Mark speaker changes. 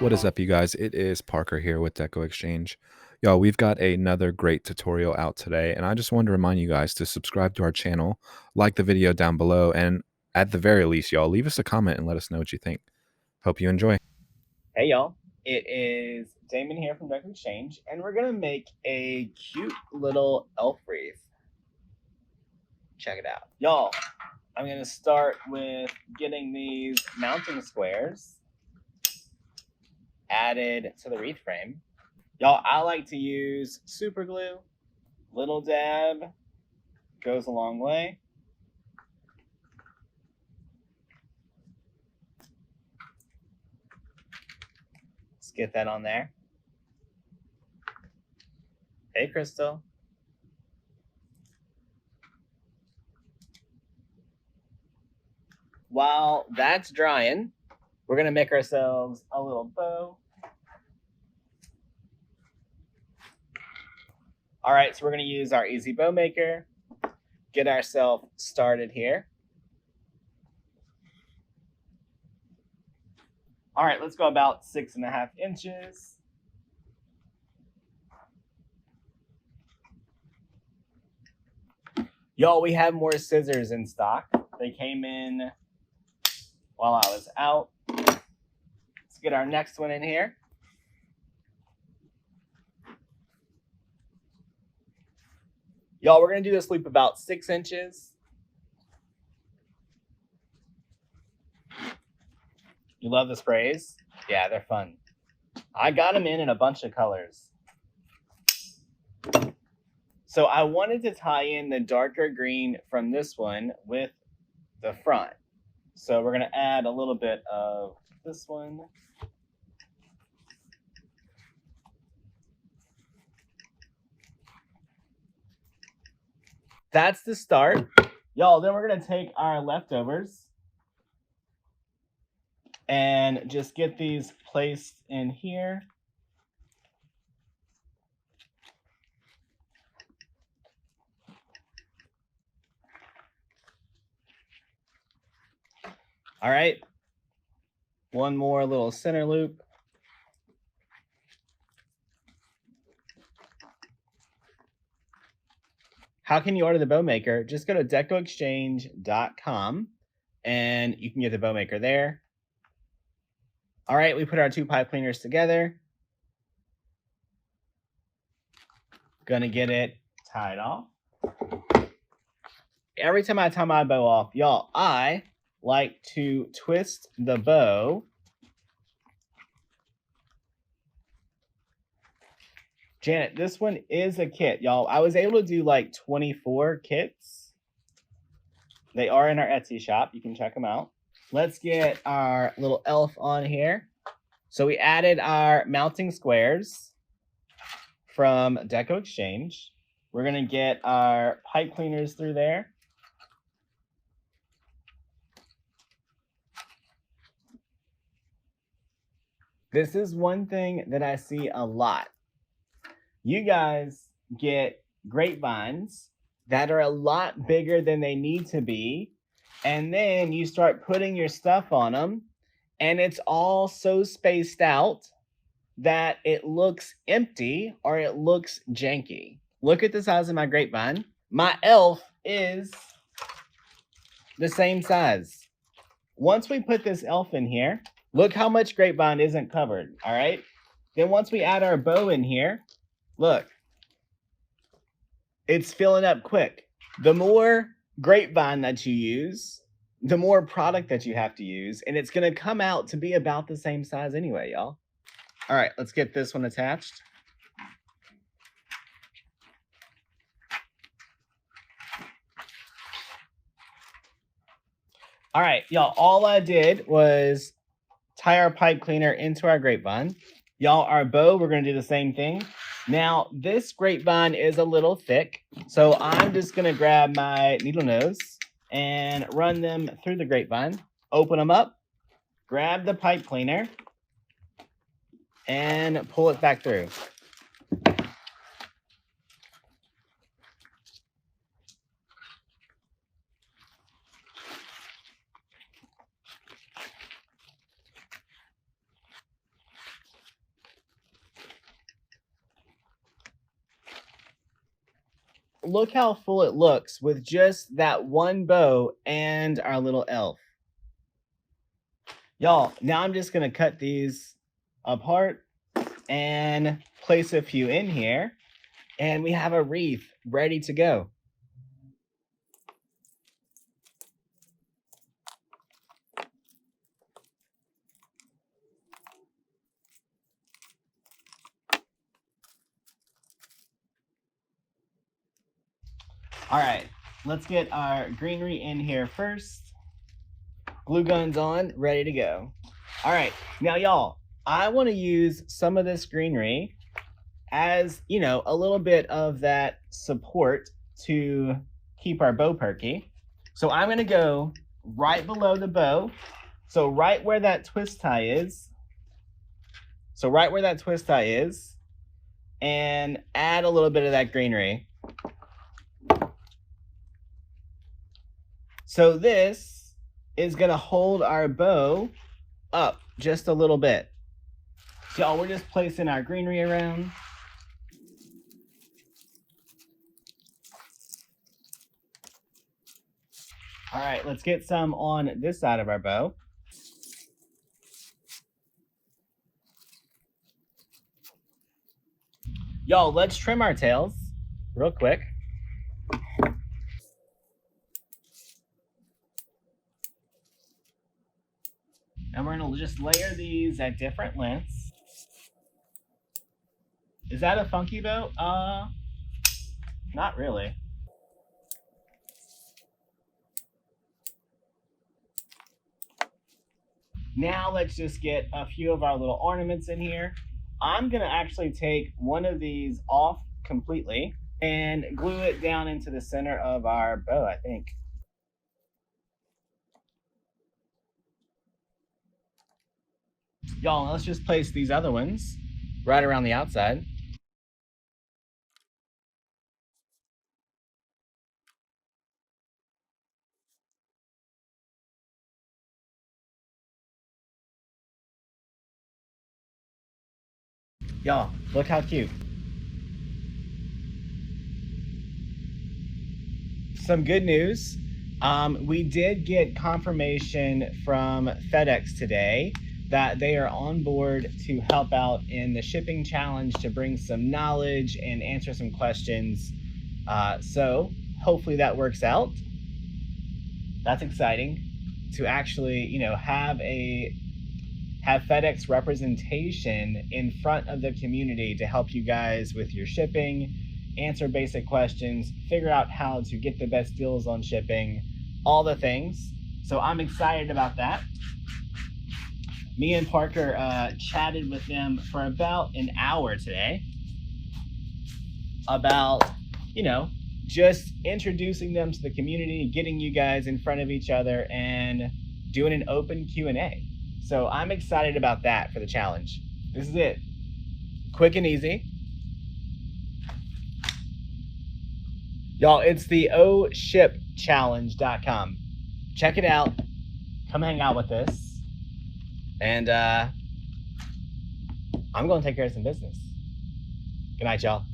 Speaker 1: What is up, you guys? It is Parker here with DecoExchange. Y'all, we've got another great tutorial out today, and I just wanted to remind you guys to subscribe to our channel, like the video down below, and at the very least, y'all, leave us a comment and let us know what you think. Hope you enjoy.
Speaker 2: Hey y'all, it is Damon here from DecoExchange, and we're gonna make a cute little elf wreath. Check it out. Y'all, I'm gonna start with getting these mounting squares added to the wreath frame. Y'all, I like to use super glue. Little dab goes a long way. Let's get that on there. Hey, Crystal. While that's drying, we're gonna make ourselves a little bow. All right, so we're gonna use our easy bow maker, get ourselves started here. All right, let's go about 6.5 inches. Y'all, we have more scissors in stock. They came in while I was out. Let's get our next one in here. Y'all, we're gonna do this loop about 6 inches. You love the sprays? Yeah, they're fun. I got them in a bunch of colors. So I wanted to tie in the darker green from this one with the front. So we're gonna add a little bit of this one. That's the start. Y'all, then we're gonna take our leftovers and just get these placed in here. All right, one more little center loop. How can you order the bow maker? Just go to DecoExchange.com and you can get the bow maker there. All right, we put our 2 pipe cleaners together. Gonna get it tied off. Every time I tie my bow off, y'all, I like to twist the bow. Janet, this one is a kit, y'all. I was able to do like 24 kits. They are in our Etsy shop. You can check them out. Let's get our little elf on here. So we added our mounting squares from DecoExchange. We're gonna get our pipe cleaners through there. This is one thing that I see a lot. You guys get grapevines that are a lot bigger than they need to be, and then you start putting your stuff on them, and it's all so spaced out that it looks empty or it looks janky. Look at the size of my grapevine. My elf is the same size. Once we put this elf in here, look how much grapevine isn't covered, all right? Then once we add our bow in here, look, it's filling up quick. The more grapevine that you use, the more product that you have to use, and it's gonna come out to be about the same size anyway, y'all. All right, let's get this one attached. All right, y'all, all I did was tie our pipe cleaner into our grapevine. Y'all, our bow, we're gonna do the same thing. Now, this grapevine is a little thick, so I'm just gonna grab my needle nose and run them through the grapevine, open them up, grab the pipe cleaner, and pull it back through. look how full it looks with just that one bow and our little elf. Y'all, now I'm just gonna cut these apart and place a few in here, and we have a wreath ready to go. All right, let's get our greenery in here first. Glue guns on, ready to go. All right, now y'all, I want to use some of this greenery as, you know, a little bit of that support to keep our bow perky. So I'm going to go right below the bow. So right where that twist tie is. And add a little bit of that greenery. So this is going to hold our bow up just a little bit. So y'all, we're just placing our greenery around. All right, let's get some on this side of our bow. Y'all, let's trim our tails real quick. And we're gonna just layer these at different lengths. Is that a funky bow? Not really. Now let's just get a few of our little ornaments in here. I'm gonna actually take one of these off completely and glue it down into the center of our bow, I think. Y'all, let's just place these other ones right around the outside. Y'all, look how cute. Some good news. We did get confirmation from FedEx today that they are on board to help out in the shipping challenge to bring some knowledge and answer some questions. So hopefully that works out. That's exciting to actually, you know, have FedEx representation in front of the community to help you guys with your shipping, answer basic questions, figure out how to get the best deals on shipping, all the things. So I'm excited about that. Me and Parker chatted with them for about an hour today about, you know, just introducing them to the community, getting you guys in front of each other, and doing an open Q&A. So I'm excited about that for the challenge. This is it. Quick and easy. Y'all, it's the oshipchallenge.com. Check it out. Come hang out with us. And I'm going to take care of some business. Good night, y'all.